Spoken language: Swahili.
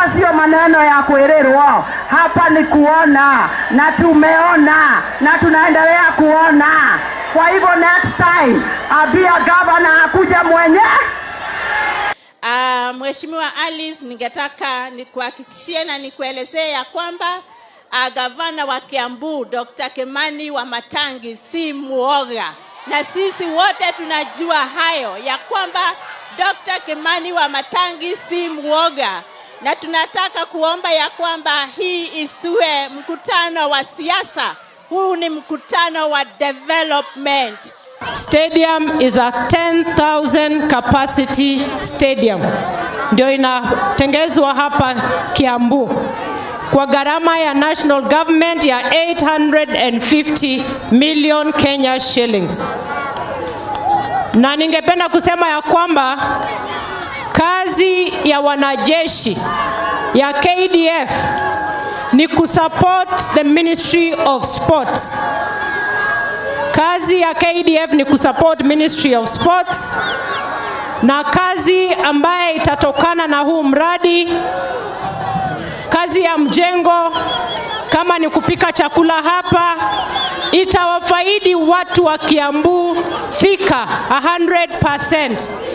Hapa sio maneno ya kuelezwa, hapa ni kuona, na tumeona na tunaendelea kuona. Kwa hivyo next time abia gavana akuja mwenye. Mheshimiwa Alice, ningetaka nikuhakikishie na nikuelezee ya kwamba gavana wa Kiambu Dr. Kimani Wamatangi si muoga, na sisi wote tunajua hayo ya kwamba Dr. Kimani Wamatangi si muoga, na tunataka kuomba ya kwamba hii isiwe mkutano wa siasa. Huu ni mkutano wa development. Stadium is a 10,000 capacity stadium. Ndio inatengezwa hapa Kiambu kwa gharama ya national government ya 850 million Kenya shillings. Na ningependa kusema ya kwamba kazi ya wanajeshi ya KDF ni kusupport the Ministry of Sports. Kazi ya KDF ni kusupport Ministry of Sports, na kazi ambaye itatokana na huu mradi, kazi ya mjengo, kama ni kupika chakula hapa, itawafaidi watu wa Kiambu fika 100%.